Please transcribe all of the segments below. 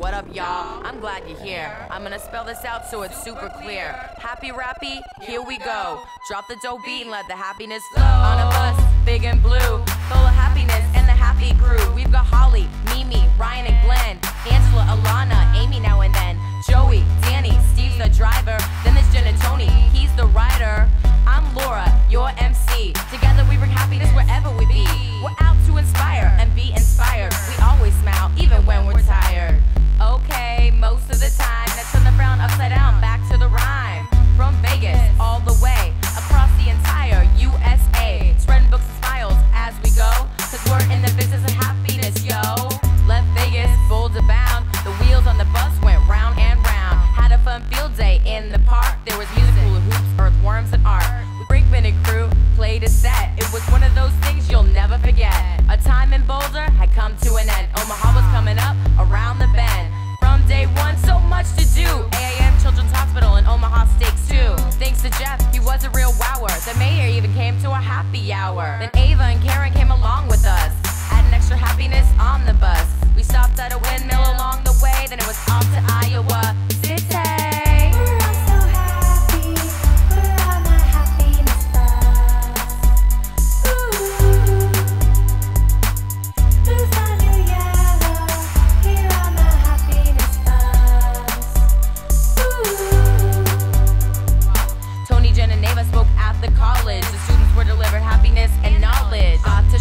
What up, y'all? I'm glad you're here. I'm gonna spell this out so it's super clear. Happy rappy, here we go. Drop the dope beat and let the happiness flow. On a bus, big and blue, full of happiness and the happy crew. We've got Holly, Mimi, Ryan and Glenn, Angela, Alana, Amy now and then, Joey, Danny, Steve's the driver, then there's Jen and Tony, he's the rider. I'm Laura, your MC. Together we bring happiness wherever we be. We're out to inspire and be inspired. We always smile, even when we're tired. Okay, most of the time, let's turn the frown upside down, back to the rhyme. From Vegas, all the way, across the entire USA. Spreading books and smiles as we go, cause we're in the business of happiness, yo. Left Vegas, Boulder bound, the wheels on the bus went round and round. Had a fun field day in the park, there was music, hula hoops, earthworms and art. Brinkman and crew played a set, it was one of those things you'll never forget. A time in Boulder had come to an end, Omaha was coming up around the bend. From day one, so much to do, AAM Children's Hospital and Omaha Steaks too. Thanks to Jeff, he was a real wower, the mayor even came to a happy hour. Then Ava and Karen came along with us, adding extra happiness on the bus. We stopped at a windmill along the way, then it was off to Iowa City.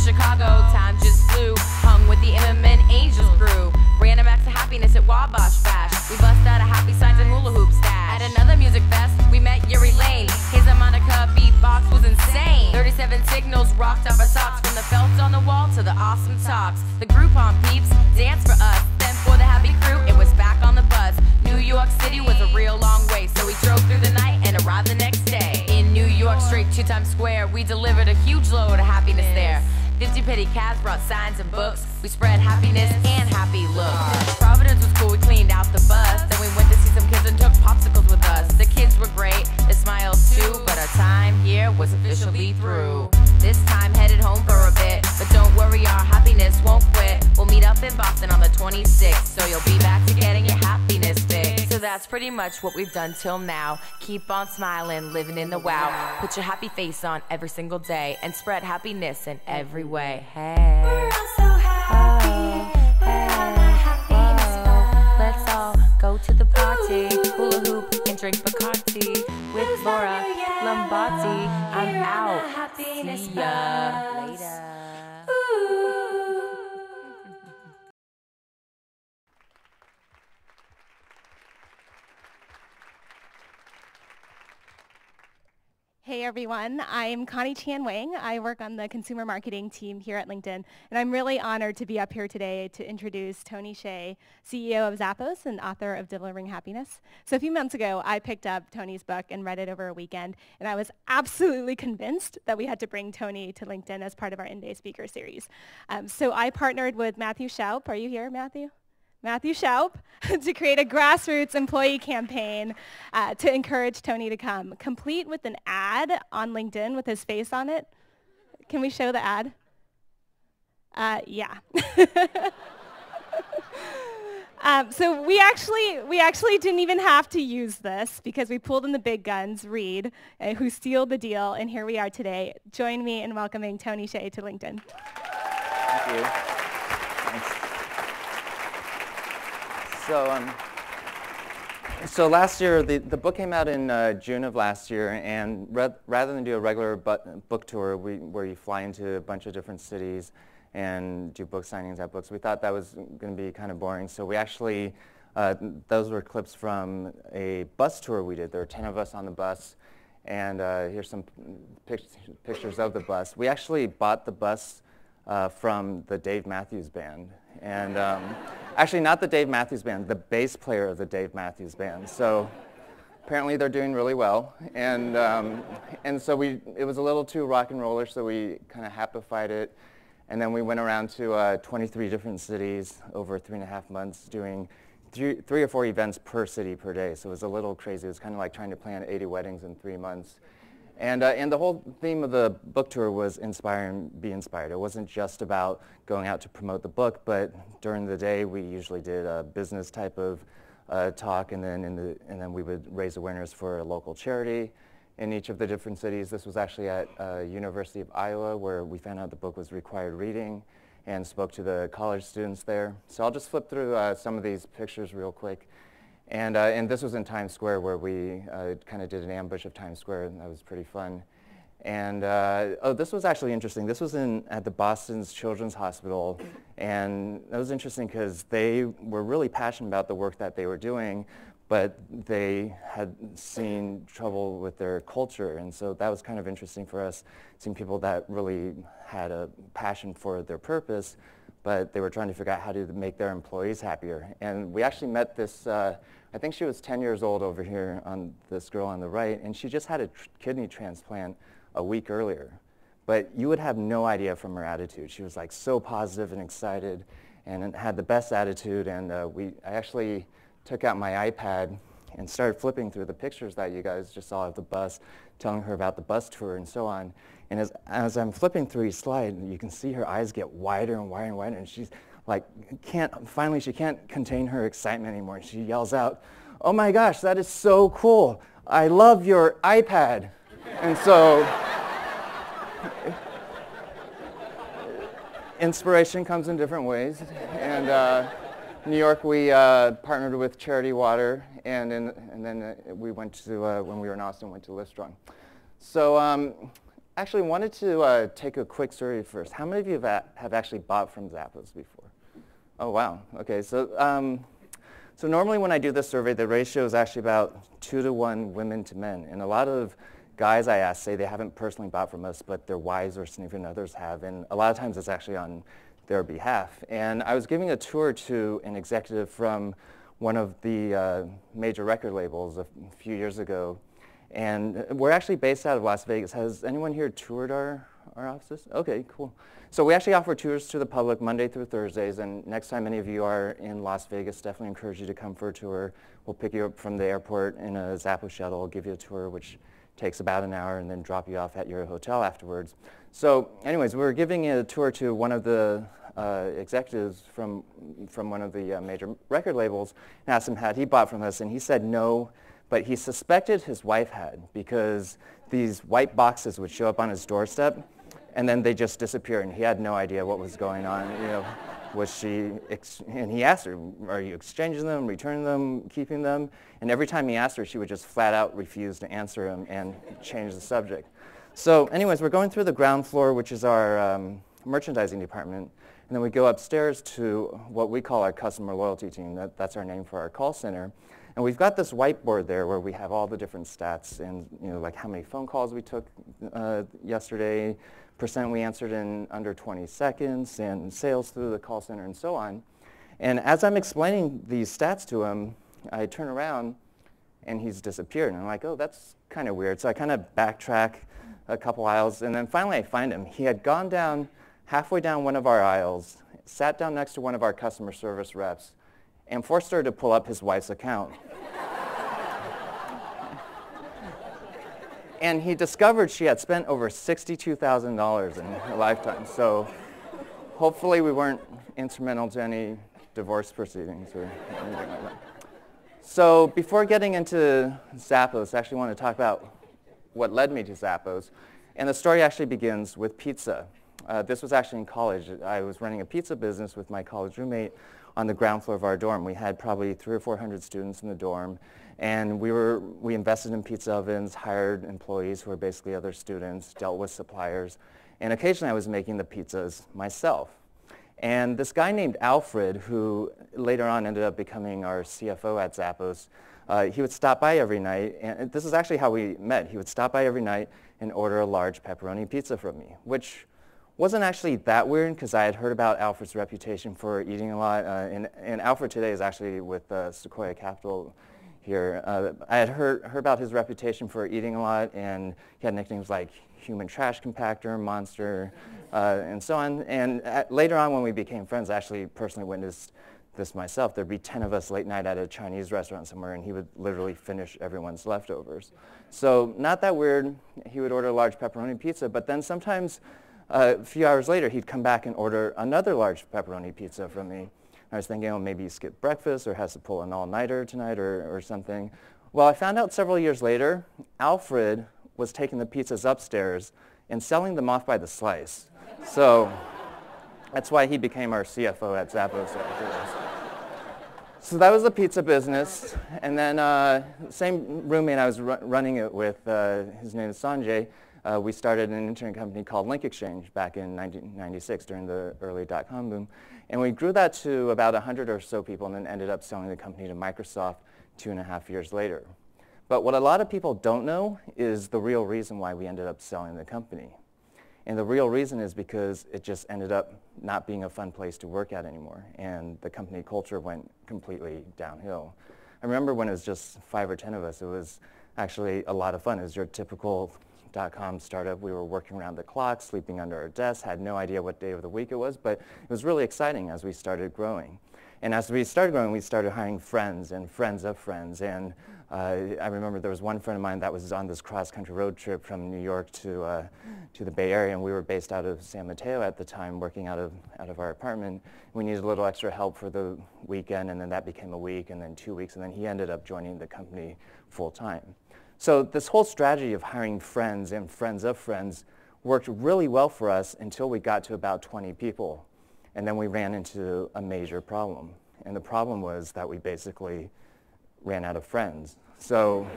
Chicago, time just flew, hung with the M&M Angels crew, ran a max of happiness at Wabash Bash, we bust out a happy signs and hula hoop stash. At another music fest, we met Yuri Lane, his harmonica beatbox was insane. 37 signals rocked off our socks, from the felt on the wall to the awesome talks. The Groupon peeps danced for us, then for the happy crew, it was back on the bus. New York City was a real long way, so we drove through the night and arrived the next day. In New York, straight to Times Square, we delivered a huge load of happiness there. 50 petty cabs brought signs and books. We spread happiness and happy looks. Providence was cool, we cleaned out the bus. Then we went to see some kids and took popsicles with us. The kids were great, the smiles too, but our time here was officially through. This time headed home for a bit, but don't worry, our happiness won't quit. We'll meet up in Boston on the 26th, so you'll be back to getting your happiness fix. So that's pretty much what we've done till now. Keep on smiling, living in the wow. Put your happy face on every single day and spread happiness in every way. Hey, we're all so happy. We're on a happiness bus. Let's all go to the party, hula hoop and drink Bacardi with Laura Lombardi. I'm out. See ya later. Hey everyone, I'm Connie Chan Wang. I work on the consumer marketing team here at LinkedIn, and I'm really honored to be up here today to introduce Tony Hsieh, CEO of Zappos and author of Delivering Happiness. So a few months ago, I picked up Tony's book and read it over a weekend, and I was absolutely convinced that we had to bring Tony to LinkedIn as part of our in-day speaker series. So I partnered with Matthew Schaup. Are you here, Matthew? Matthew Schaup, to create a grassroots employee campaign to encourage Tony to come, complete with an ad on LinkedIn with his face on it. Can we show the ad? Yeah. So we actually didn't even have to use this because we pulled in the big guns, Reed, who sealed the deal, and here we are today. Join me in welcoming Tony Hsieh to LinkedIn. Thank you. Thanks. So last year, the book came out in June of last year, and rather than do a regular book tour where you fly into a bunch of different cities and do book signings at books, we thought that was going to be kind of boring. So we actually, those were clips from a bus tour we did. There were 10 of us on the bus, and here's some pictures of the bus. We actually bought the bus from the Dave Matthews Band. And actually not the Dave Matthews Band, the bass player of the Dave Matthews Band. So apparently they're doing really well. And so it was a little too rock and roller, so we kind of happified it. And then we went around to 23 different cities over 3.5 months doing three or four events per city per day. So it was a little crazy. It was kind of like trying to plan 80 weddings in 3 months. And the whole theme of the book tour was inspire and be inspired. It wasn't just about going out to promote the book, but during the day we usually did a business type of talk, and then we would raise awareness for a local charity in each of the different cities. This was actually at University of Iowa, where we found out the book was required reading, and spoke to the college students there. So I'll just flip through some of these pictures real quick. And this was in Times Square, where we kind of did an ambush of Times Square, and that was pretty fun. And oh, this was actually interesting. This was at the Boston's Children's Hospital, and that was interesting because they were really passionate about the work that they were doing, but they had seen trouble with their culture, and so that was kind of interesting for us, seeing people that really had a passion for their purpose, but they were trying to figure out how to make their employees happier. And we actually met this, I think she was 10 years old over here, on this girl on the right, and she just had a kidney transplant a week earlier. But you would have no idea from her attitude. She was like so positive and excited and had the best attitude, and I actually took out my iPad and started flipping through the pictures that you guys just saw of the bus, telling her about the bus tour and so on. And as I'm flipping through each slide, you can see her eyes get wider and wider and wider, and she's like, finally she can't contain her excitement anymore. And she yells out, "Oh my gosh, that is so cool. I love your iPad." And so inspiration comes in different ways. And New York, we partnered with Charity Water, and then we went to, when we were in Austin, went to Livestrong. So actually wanted to take a quick survey first. How many of you have actually bought from Zappos before? Oh, wow. Okay, so so normally when I do this survey, the ratio is actually about 2 to 1 women to men. And a lot of guys I ask say they haven't personally bought from us, but their wives or significant others have. And a lot of times it's actually on their behalf. And I was giving a tour to an executive from one of the major record labels a few years ago. And we're actually based out of Las Vegas. Has anyone here toured our offices? Okay, cool. So we actually offer tours to the public Monday through Thursdays, and next time any of you are in Las Vegas, definitely encourage you to come for a tour. We'll pick you up from the airport in a Zappos shuttle, give you a tour, which takes about an hour, and then drop you off at your hotel afterwards. So anyways, we're giving a tour to one of the executives from one of the major record labels, and asked him had he bought from us, and he said no, but he suspected his wife had, because these white boxes would show up on his doorstep, and then they just disappear, and he had no idea what was going on. You know, was she? And he asked her, "Are you exchanging them, returning them, keeping them?" And every time he asked her, she would just flat out refuse to answer him and change the subject. So, anyways, we're going through the ground floor, which is our merchandising department, and then we go upstairs to what we call our customer loyalty team. That's our name for our call center. And we've got this whiteboard there where we have all the different stats, and like how many phone calls we took yesterday, percent we answered in under 20 seconds, and sales through the call center, and so on. And as I'm explaining these stats to him, I turn around and he's disappeared. And I'm like, oh, that's kind of weird. So I kind of backtrack a couple aisles, and then finally I find him. He had gone down, halfway down one of our aisles, sat down next to one of our customer service reps, and forced her to pull up his wife's account. And he discovered she had spent over $62,000 in her lifetime. So hopefully we weren't instrumental to any divorce proceedings or anything like that. So before getting into Zappos, I actually want to talk about what led me to Zappos. And the story actually begins with pizza. This was actually in college. I was running a pizza business with my college roommate on the ground floor of our dorm. We had probably 300 or 400 students in the dorm. And we invested in pizza ovens, hired employees who were basically other students, dealt with suppliers, and occasionally I was making the pizzas myself. And this guy named Alfred, who later on ended up becoming our CFO at Zappos, he would stop by every night, and this is actually how we met. He would stop by every night and order a large pepperoni pizza from me, which wasn't actually that weird because I had heard about Alfred's reputation for eating a lot, and Alfred today is actually with Sequoia Capital here. I had heard about his reputation for eating a lot, and he had nicknames like Human Trash Compactor, Monster, and so on. And later on when we became friends, I actually personally witnessed this myself. There'd be 10 of us late night at a Chinese restaurant somewhere, and he would literally finish everyone's leftovers. So not that weird. He would order a large pepperoni pizza, but then sometimes a few hours later, he'd come back and order another large pepperoni pizza from me. I was thinking, oh, maybe he skipped breakfast or has to pull an all-nighter tonight or something. Well, I found out several years later, Alfred was taking the pizzas upstairs and selling them off by the slice. So that's why he became our CFO at Zappos after this. So that was the pizza business. And then same roommate I was running it with, his name is Sanjay, we started an internet company called Link Exchange back in 1996 during the early dot-com boom. And we grew that to about 100 or so people and then ended up selling the company to Microsoft 2.5 years later. But what a lot of people don't know is the real reason why we ended up selling the company. And the real reason is because it just ended up not being a fun place to work at anymore, and the company culture went completely downhill. I remember when it was just 5 or 10 of us, it was actually a lot of fun. It was your typical dot-com startup. We were working around the clock, sleeping under our desks, had no idea what day of the week it was, but it was really exciting as we started growing. And as we started growing, we started hiring friends and friends of friends. And I remember there was one friend of mine that was on this cross-country road trip from New York to the Bay Area, and we were based out of San Mateo at the time, working out of our apartment. We needed a little extra help for the weekend, and then that became a week, and then 2 weeks, and then he ended up joining the company full-time. So this whole strategy of hiring friends and friends of friends worked really well for us until we got to about 20 people. And then we ran into a major problem. And the problem was that we basically ran out of friends. So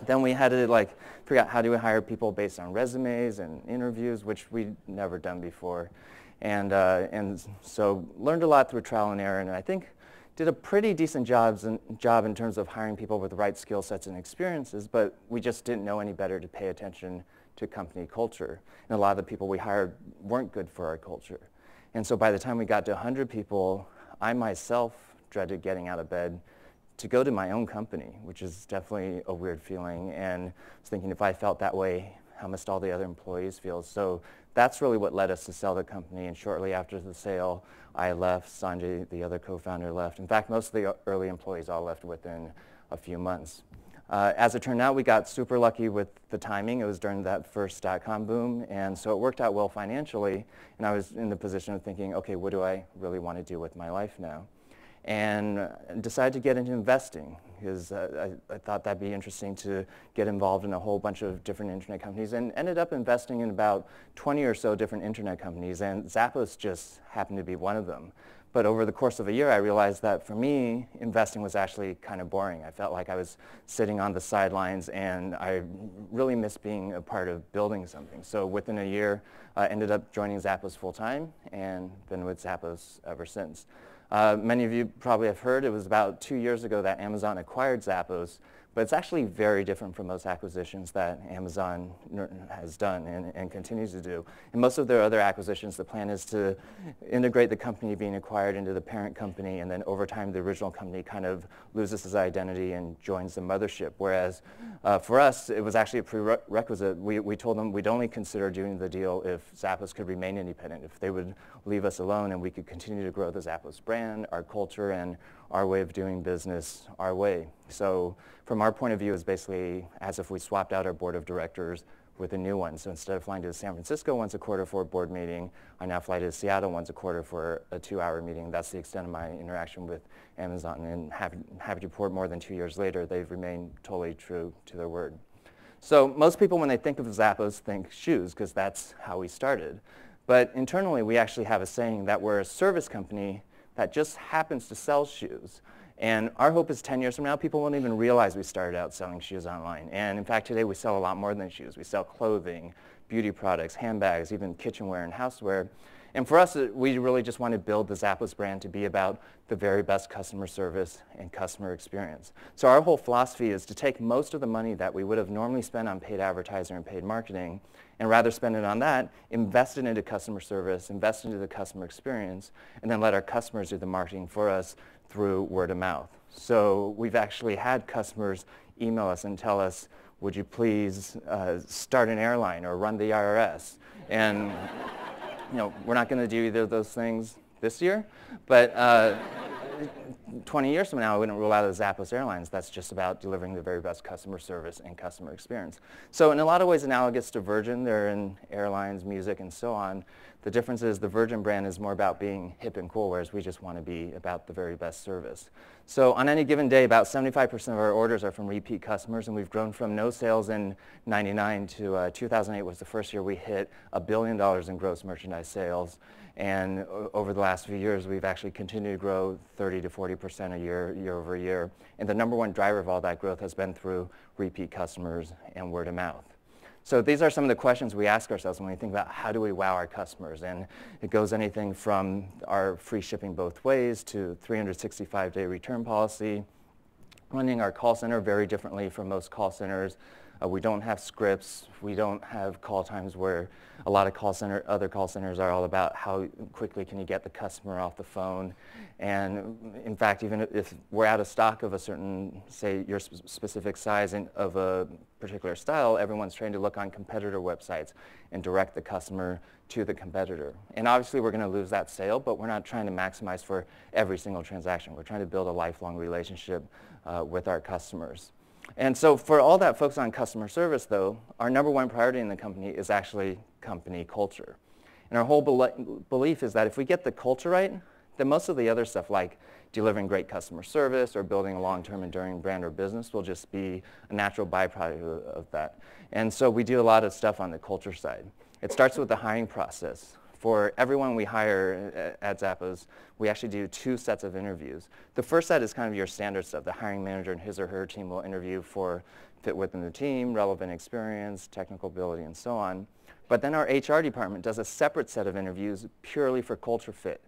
then we had to figure out how do we hire people based on resumes and interviews, which we'd never done before. And so learned a lot through trial and error, and I think did a pretty decent job in terms of hiring people with the right skill sets and experiences, but we just didn't know any better to pay attention to company culture. And a lot of the people we hired weren't good for our culture. And so by the time we got to 100 people, I myself dreaded getting out of bed to go to my own company, which is definitely a weird feeling. And I was thinking, if I felt that way, how must all the other employees feel? So that's really what led us to sell the company. And shortly after the sale, I left. Sanjay, the other co-founder, left. In fact, most of the early employees all left within a few months. As it turned out, we got super lucky with the timing. It was during that first dot-com boom, and so it worked out well financially, and I was in the position of thinking, okay, what do I really want to do with my life now? And decided to get into investing, because I thought that'd be interesting to get involved in a whole bunch of different internet companies, and ended up investing in about 20 or so different internet companies, and Zappos just happened to be one of them. But over the course of a year, I realized that for me, investing was actually kind of boring. I felt like I was sitting on the sidelines, and I really missed being a part of building something. So within a year, I ended up joining Zappos full-time, and been with Zappos ever since. Many of you probably have heard it was about 2 years ago that Amazon acquired Zappos, but it's actually very different from most acquisitions that Amazon has done and continues to do. In most of their other acquisitions, the plan is to integrate the company being acquired into the parent company, and then over time the original company kind of loses its identity and joins the mothership. Whereas for us, it was actually a prerequisite. We told them we'd only consider doing the deal if Zappos could remain independent, if they would leave us alone and we could continue to grow the Zappos brand, our culture, and our way of doing business our way. So from our point of view, it's basically as if we swapped out our board of directors with a new one. So instead of flying to San Francisco once a quarter for a board meeting, I now fly to Seattle once a quarter for a 2-hour meeting. That's the extent of my interaction with Amazon. And happy to report more than 2 years later, they've remained totally true to their word. So most people, when they think of Zappos, think shoes, because that's how we started. But internally, we actually have a saying that we're a service company that just happens to sell shoes. And our hope is 10 years from now, people won't even realize we started out selling shoes online. And in fact, today we sell a lot more than shoes. We sell clothing, beauty products, handbags, even kitchenware and houseware. And for us, we really just want to build the Zappos brand to be about the very best customer service and customer experience. So our whole philosophy is to take most of the money that we would have normally spent on paid advertising and paid marketing, and rather spend it on that, invest it into customer service, invest into the customer experience, and then let our customers do the marketing for us through word of mouth. So we've actually had customers email us and tell us, would you please start an airline or run the IRS? And we're not going to do either of those things, this year, but 20 years from now, I wouldn't rule out Zappos Airlines. That's just about delivering the very best customer service and customer experience. So in a lot of ways analogous to Virgin, they're in airlines, music, and so on. The difference is the Virgin brand is more about being hip and cool, whereas we just want to be about the very best service. So on any given day, about 75% of our orders are from repeat customers, and we've grown from no sales in '99 to 2008 was the first year we hit $1 billion in gross merchandise sales. And over the last few years, we've actually continued to grow 30 to 40% a year, year over year. And the number one driver of all that growth has been through repeat customers and word of mouth. So these are some of the questions we ask ourselves when we think about how do we wow our customers. And it goes anything from our free shipping both ways to 365-day return policy, running our call center very differently from most call centers. We don't have scripts. We don't have call times where a lot of other call centers are all about how quickly can you get the customer off the phone. And in fact, even if we're out of stock of a certain, say, your specific size and of a particular style, everyone's trying to look on competitor websites and direct the customer to the competitor. And obviously, we're going to lose that sale, but we're not trying to maximize for every single transaction. We're trying to build a lifelong relationship with our customers. And so for all that focus on customer service, though, our number one priority in the company is actually company culture. And our whole belief is that if we get the culture right, then most of the other stuff like delivering great customer service or building a long-term enduring brand or business will just be a natural byproduct of that. And so we do a lot of stuff on the culture side. It starts with the hiring process. For everyone we hire at Zappos, we actually do 2 sets of interviews. The first set is kind of your standard stuff. The hiring manager and his or her team will interview for fit within the team, relevant experience, technical ability, and so on. But then our HR department does a separate set of interviews purely for culture fit.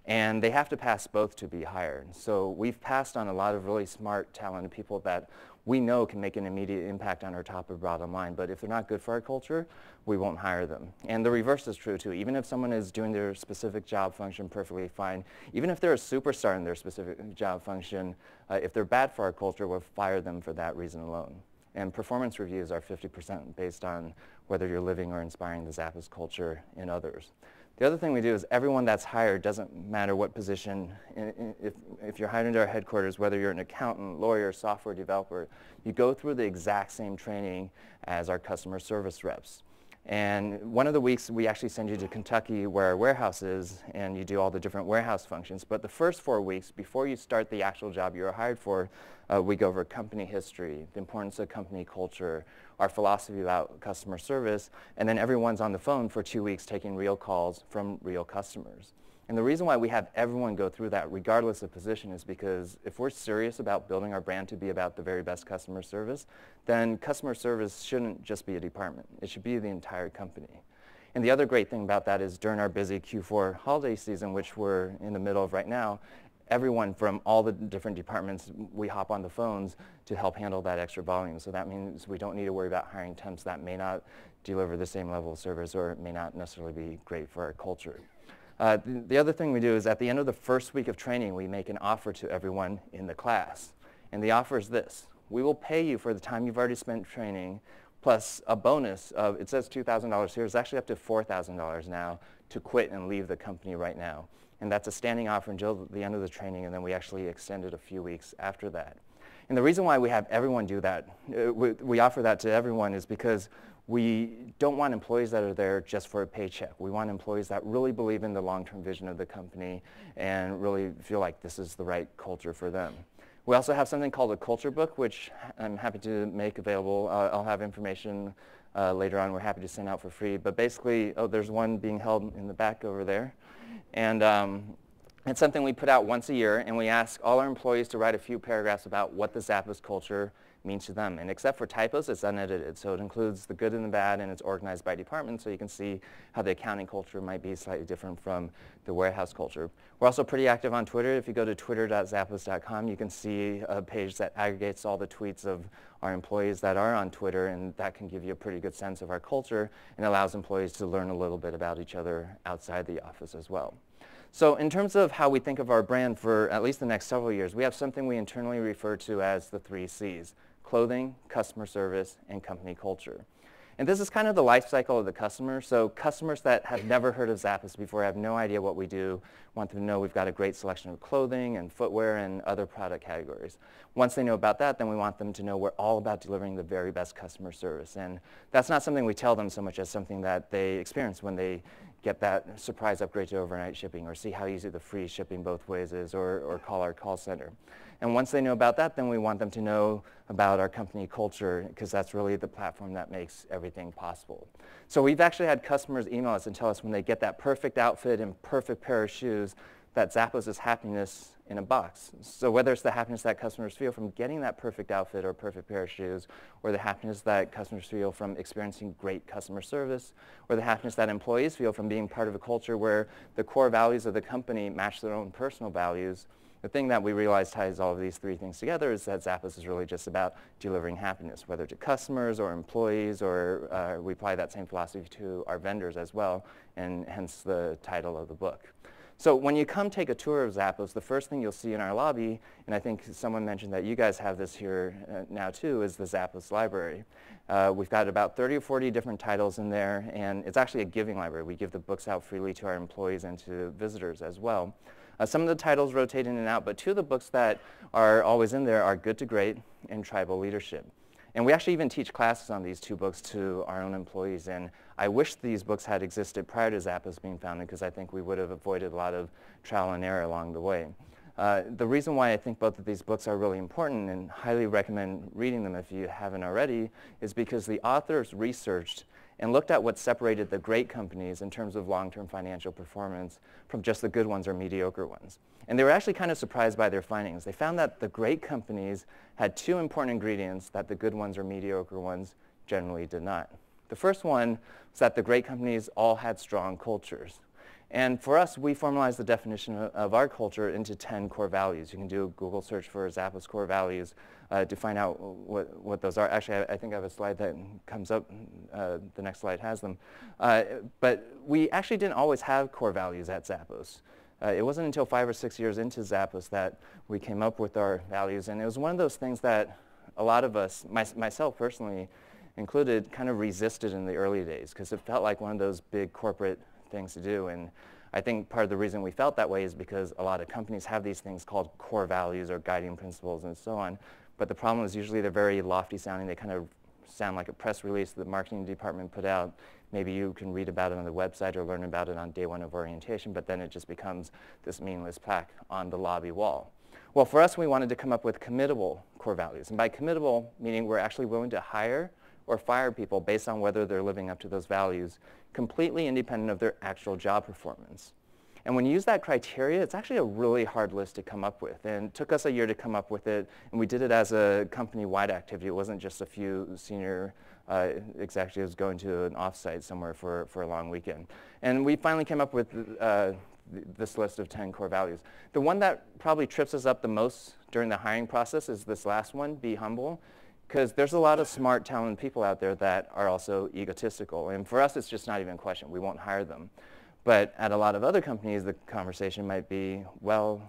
And they have to pass both to be hired. So we've passed on a lot of really smart, talented people that we know can make an immediate impact on our top or bottom line. But if they're not good for our culture, we won't hire them. And the reverse is true, too. Even if someone is doing their specific job function perfectly fine, even if they're a superstar in their specific job function, if they're bad for our culture, we'll fire them for that reason alone. And performance reviews are 50% based on whether you're living or inspiring the Zappos culture in others. The other thing we do is everyone that's hired, doesn't matter what position, if you're hired into our headquarters, whether you're an accountant, lawyer, software developer, you go through the exact same training as our customer service reps. And one of the weeks we actually send you to Kentucky where our warehouse is, and you do all the different warehouse functions. But the first 4 weeks, before you start the actual job you were hired for, we go over company history, the importance of company culture, our philosophy about customer service, and then everyone's on the phone for 2 weeks taking real calls from real customers. And the reason why we have everyone go through that, regardless of position, is because if we're serious about building our brand to be about the very best customer service, then customer service shouldn't just be a department. It should be the entire company. And the other great thing about that is during our busy Q4 holiday season, which we're in the middle of right now, everyone from all the different departments, we hop on the phones to help handle that extra volume. So that means we don't need to worry about hiring temps that may not deliver the same level of service or may not necessarily be great for our culture. The other thing we do is at the end of the first week of training, we make an offer to everyone in the class. And the offer is this: we will pay you for the time you've already spent training, plus a bonus of, it says $2,000 here, it's actually up to $4,000 now to quit and leave the company right now. And that's a standing offer until the end of the training, and then we actually extend it a few weeks after that. And the reason why we have everyone do that, we offer that to everyone, is because we don't want employees that are there just for a paycheck. We want employees that really believe in the long-term vision of the company and really feel like this is the right culture for them. We also have something called a culture book, which I'm happy to make available. I'll have information later on. We're happy to send out for free. But basically, there's one being held in the back over there. And it's something we put out once a year, and we ask all our employees to write a few paragraphs about what the Zappos culture means to them. And except for typos, it's unedited. So it includes the good and the bad, and it's organized by department, so you can see how the accounting culture might be slightly different from the warehouse culture. We're also pretty active on Twitter. If you go to twitter.zappos.com, you can see a page that aggregates all the tweets of our employees that are on Twitter, and that can give you a pretty good sense of our culture and allows employees to learn a little bit about each other outside the office as well. So in terms of how we think of our brand for at least the next several years, we have something we internally refer to as the 3 C's: clothing, customer service, and company culture. And this is kind of the life cycle of the customer. So customers that have never heard of Zappos before, have no idea what we do, want them to know we've got a great selection of clothing and footwear and other product categories. Once they know about that, then we want them to know we're all about delivering the very best customer service. And that's not something we tell them so much as something that they experience when they get that surprise upgrade to overnight shipping, or see how easy the free shipping both ways is, or call our call center. And once they know about that, then we want them to know about our company culture, because that's really the platform that makes everything possible. So we've actually had customers email us and tell us when they get that perfect outfit and perfect pair of shoes, that Zappos is happiness in a box. So whether it's the happiness that customers feel from getting that perfect outfit or perfect pair of shoes, or the happiness that customers feel from experiencing great customer service, or the happiness that employees feel from being part of a culture where the core values of the company match their own personal values, the thing that we realize ties all of these three things together is that Zappos is really just about delivering happiness, whether to customers or employees, or we apply that same philosophy to our vendors as well, and hence the title of the book. So when you come take a tour of Zappos, the first thing you'll see in our lobby, and I think someone mentioned that you guys have this here now too, is the Zappos library. We've got about 30 or 40 different titles in there, and it's actually a giving library. We give the books out freely to our employees and to visitors as well. Some of the titles rotate in and out, but two of the books that are always in there are Good to Great and Tribal Leadership. And we actually even teach classes on these two books to our own employees. And I wish these books had existed prior to Zappos being founded, because I think we would have avoided a lot of trial and error along the way. The reason why I think both of these books are really important and highly recommend reading them if you haven't already is because the authors researched and looked at what separated the great companies in terms of long-term financial performance from just the good ones or mediocre ones. And they were actually kind of surprised by their findings. They found that the great companies had two important ingredients that the good ones or mediocre ones generally did not. The first one was that the great companies all had strong cultures. And for us, we formalized the definition of our culture into 10 core values. You can do a Google search for Zappos core values to find out what those are. Actually, I think I have a slide that comes up. The next slide has them. But we actually didn't always have core values at Zappos. It wasn't until 5 or 6 years into Zappos that we came up with our values. And it was one of those things that a lot of us, myself personally included, kind of resisted in the early days, because it felt like one of those big corporate things to do. And I think part of the reason we felt that way is because a lot of companies have these things called core values or guiding principles and so on. But the problem is usually they're very lofty sounding. They kind of sound like a press release the marketing department put out. Maybe you can read about it on the website or learn about it on day one of orientation, but then it just becomes this meaningless plaque on the lobby wall. Well, for us, we wanted to come up with committable core values. And by committable, meaning we're actually willing to hire or fire people based on whether they're living up to those values, completely independent of their actual job performance. And when you use that criteria, it's actually a really hard list to come up with. And it took us a year to come up with it, and we did it as a company-wide activity. It wasn't just a few senior executives going to an offsite somewhere for a long weekend. And we finally came up with this list of 10 core values. The one that probably trips us up the most during the hiring process is this last one, be humble. Because there's a lot of smart, talented people out there that are also egotistical. And for us, it's just not even a question. We won't hire them. But at a lot of other companies, the conversation might be, well,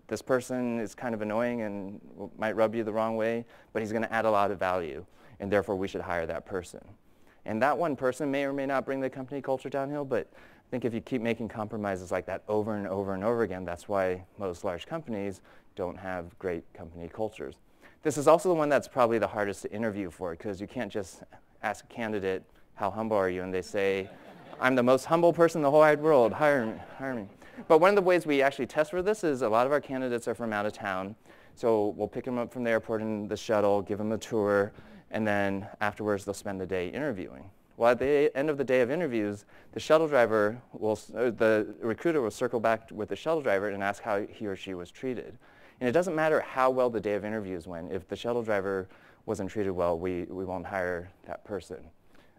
this person is kind of annoying and might rub you the wrong way, but he's going to add a lot of value, and therefore we should hire that person. And that one person may or may not bring the company culture downhill, but I think if you keep making compromises like that over and over and over again, that's why most large companies don't have great company cultures. This is also the one that's probably the hardest to interview for, because you can't just ask a candidate, how humble are you? And they say, I'm the most humble person in the whole wide world, hire me. But one of the ways we actually test for this is a lot of our candidates are from out of town. So we'll pick them up from the airport in the shuttle, give them a tour, and then afterwards they'll spend the day interviewing. Well, at the end of the day of interviews, the recruiter will circle back with the shuttle driver and ask how he or she was treated. And it doesn't matter how well the day of interviews went. If the shuttle driver wasn't treated well, we won't hire that person.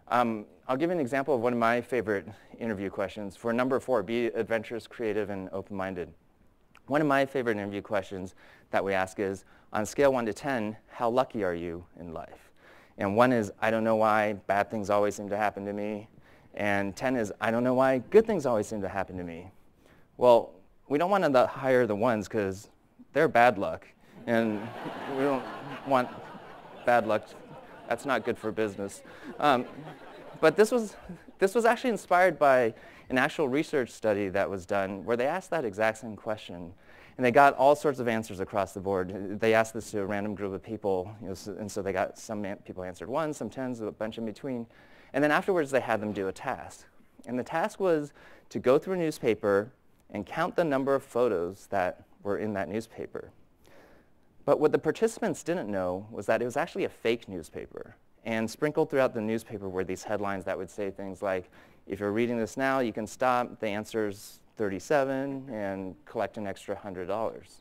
I'll give you an example of one of my favorite interview questions. For number 4, be adventurous, creative, and open-minded. One of my favorite interview questions that we ask is, on a scale 1 to 10, how lucky are you in life? And 1 is, I don't know why bad things always seem to happen to me. And 10 is, I don't know why good things always seem to happen to me. Well, we don't want to hire the ones because they're bad luck. And we don't want bad luck. That's not good for business. But this was actually inspired by an actual research study that was done where they asked that exact same question. And they got all sorts of answers across the board. They asked this to a random group of people, and so they got some people answered 1, some 10s, a bunch in between. And then afterwards, they had them do a task. And the task was to go through a newspaper and count the number of photos that were in that newspaper. But what the participants didn't know was that it was actually a fake newspaper. And sprinkled throughout the newspaper were these headlines that would say things like, if you're reading this now, you can stop. The answer's 37 and collect an extra $100.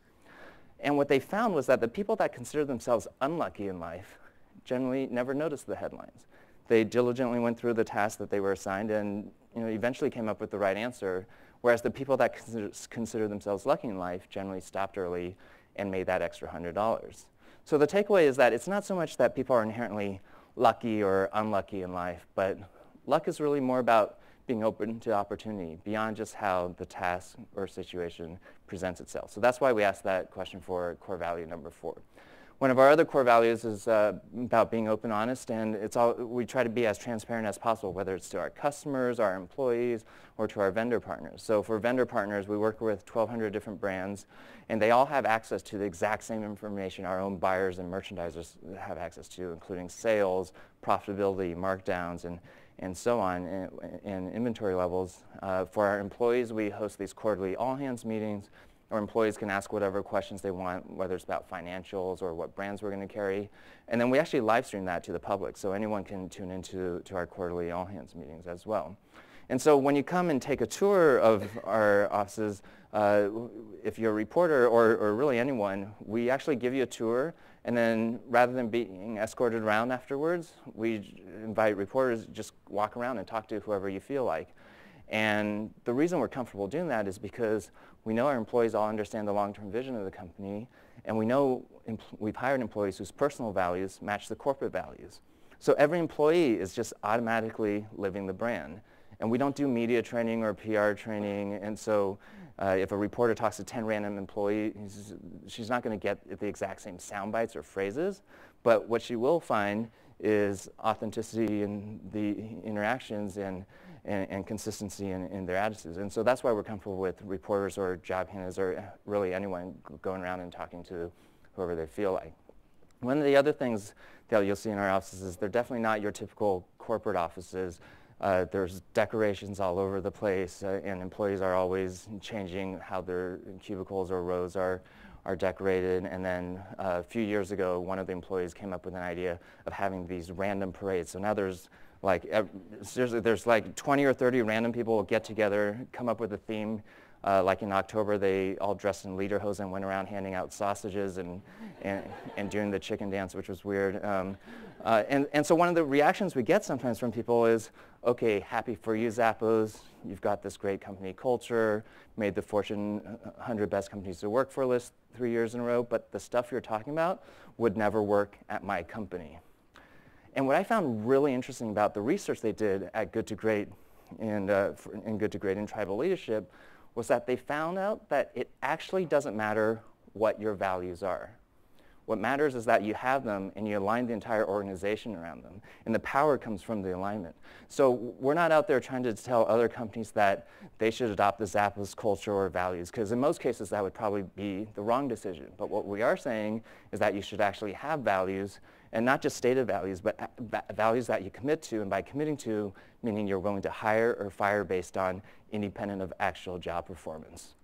And what they found was that the people that considered themselves unlucky in life generally never noticed the headlines. They diligently went through the task that they were assigned and eventually came up with the right answer, whereas the people that consider themselves lucky in life generally stopped early and made that extra $100. So the takeaway is that it's not so much that people are inherently lucky or unlucky in life, but luck is really more about being open to opportunity beyond just how the task or situation presents itself. So that's why we asked that question for core value number 4. One of our other core values is about being open, honest, and we try to be as transparent as possible, whether it's to our customers, our employees, or to our vendor partners. So for vendor partners, we work with 1,200 different brands, and they all have access to the exact same information our own buyers and merchandisers have access to, including sales, profitability, markdowns, and so on, and inventory levels. For our employees, we host these quarterly all-hands meetings, or employees can ask whatever questions they want, whether it's about financials or what brands we're going to carry. And then we actually live stream that to the public, so anyone can tune into our quarterly all-hands meetings as well. And so when you come and take a tour of our offices, if you're a reporter or really anyone, we actually give you a tour, and then rather than being escorted around afterwards, we invite reporters to just walk around and talk to whoever you feel like. And the reason we're comfortable doing that is because we know our employees all understand the long-term vision of the company, and we know we've hired employees whose personal values match the corporate values. So every employee is just automatically living the brand. And we don't do media training or PR training, and so if a reporter talks to 10 random employees, she's not going to get the exact same sound bites or phrases, but what she will find is authenticity in the interactions and consistency in their attitudes. And so that's why we're comfortable with reporters or job candidates or really anyone going around and talking to whoever they feel like. One of the other things that you'll see in our offices is they're definitely not your typical corporate offices. There's decorations all over the place, and employees are always changing how their cubicles or rows are decorated. And then a few years ago, one of the employees came up with an idea of having these random parades. So now there's like 20 or 30 random people will get together, come up with a theme. Like in October, they all dressed in lederhosen, went around handing out sausages and doing the chicken dance, which was weird. And so one of the reactions we get sometimes from people is, okay, happy for you, Zappos. You've got this great company culture, made the Fortune 100 Best Companies to Work For list 3 years in a row, but the stuff you're talking about would never work at my company. And what I found really interesting about the research they did at Good to Great and Good to Great in Tribal Leadership was that they found out that it actually doesn't matter what your values are. What matters is that you have them and you align the entire organization around them. And the power comes from the alignment. So we're not out there trying to tell other companies that they should adopt the Zappos culture or values, because in most cases that would probably be the wrong decision. But what we are saying is that you should actually have values, and not just stated values, but values that you commit to, and by committing to, meaning you're willing to hire or fire based on independent of actual job performance.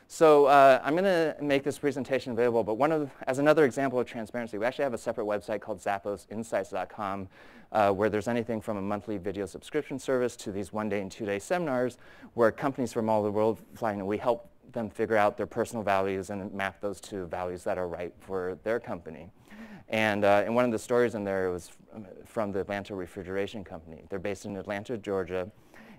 So I'm going to make this presentation available, but as another example of transparency, we actually have a separate website called zapposinsights.com where there's anything from a monthly video subscription service to these 1-day and 2-day seminars where companies from all over the world fly in, and we help them figure out their personal values and map those to values that are right for their company. And one of the stories in there was from the Atlanta Refrigeration Company. They're based in Atlanta, Georgia,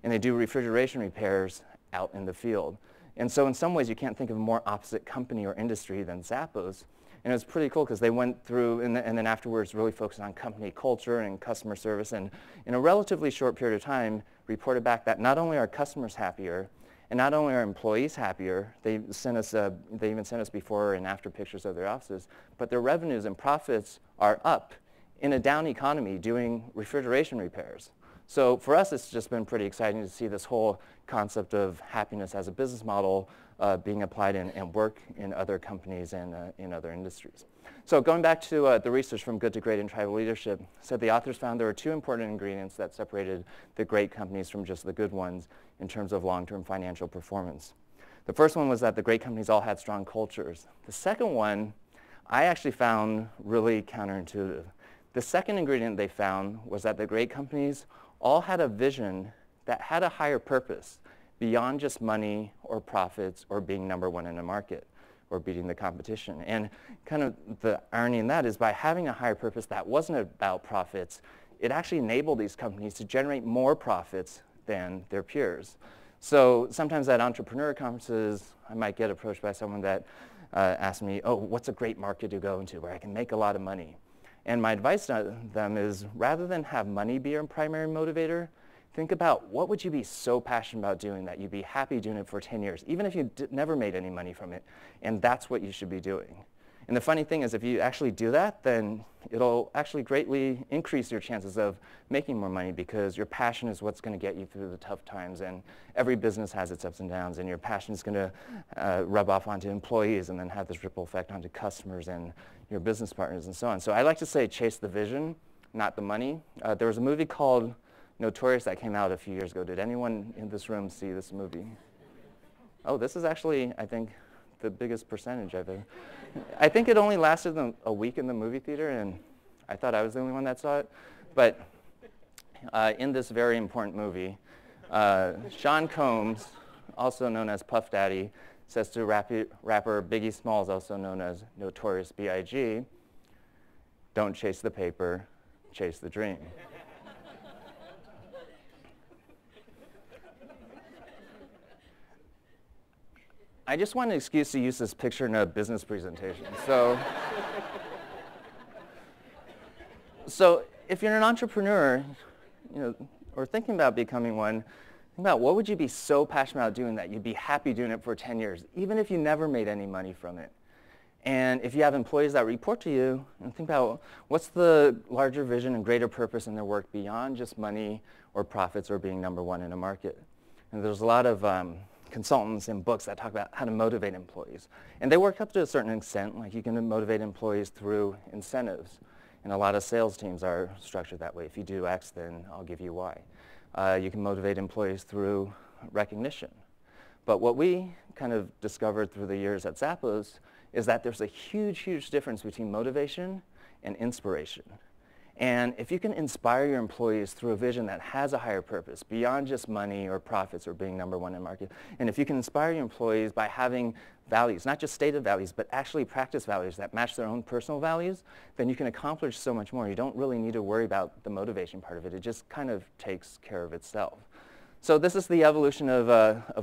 and they do refrigeration repairs out in the field. And so in some ways, you can't think of a more opposite company or industry than Zappos. And it was pretty cool because they went through and then afterwards really focused on company culture and customer service. And in a relatively short period of time, reported back that not only are customers happier, and not only are employees happier, they even sent us before and after pictures of their offices, but their revenues and profits are up in a down economy doing refrigeration repairs. So for us, it's just been pretty exciting to see this whole concept of happiness as a business model being applied and work in other companies and in other industries. So going back to the research from Good to Great and Tribal Leadership, said the authors found there were two important ingredients that separated the great companies from just the good ones in terms of long-term financial performance. The first one was that the great companies all had strong cultures. The second one I actually found really counterintuitive. The second ingredient they found was that the great companies all had a vision that had a higher purpose beyond just money or profits or being number one in a market or beating the competition. And kind of the irony in that is by having a higher purpose that wasn't about profits, it actually enabled these companies to generate more profits than their peers. So sometimes at entrepreneur conferences, I might get approached by someone that asks me, oh, what's a great market to go into where I can make a lot of money? And my advice to them is rather than have money be your primary motivator, think about what would you be so passionate about doing that you'd be happy doing it for 10 years, even if you never made any money from it. And that's what you should be doing. And the funny thing is if you actually do that, then it'll actually greatly increase your chances of making more money because your passion is what's going to get you through the tough times. And every business has its ups and downs, and your passion is going to rub off onto employees and then have this ripple effect onto customers and your business partners and so on. So I like to say chase the vision, not the money. There was a movie called Notorious that came out a few years ago. Did anyone in this room see this movie? Oh, this is actually, I think, the biggest percentage of it. I think it only lasted a week in the movie theater, and I thought I was the only one that saw it. But in this very important movie, Sean Combs, also known as Puff Daddy, says to rapper Biggie Smalls, also known as Notorious B.I.G., "Don't chase the paper, chase the dream." I just want an excuse to use this picture in a business presentation. So if you're an entrepreneur, or thinking about becoming one, think about what would you be so passionate about doing that you'd be happy doing it for 10 years, even if you never made any money from it. And if you have employees that report to you, and think about what's the larger vision and greater purpose in their work beyond just money or profits or being number one in a market. And there's a lot of consultants and books that talk about how to motivate employees. And they work up to a certain extent, like you can motivate employees through incentives. And a lot of sales teams are structured that way. If you do X, then I'll give you Y. You can motivate employees through recognition. But what we kind of discovered through the years at Zappos is that there's a huge, huge difference between motivation and inspiration. And if you can inspire your employees through a vision that has a higher purpose, beyond just money or profits or being number one in market, and if you can inspire your employees by having values, not just stated values, but actually practice values that match their own personal values, then you can accomplish so much more. You don't really need to worry about the motivation part of it. It just kind of takes care of itself. So this is the evolution of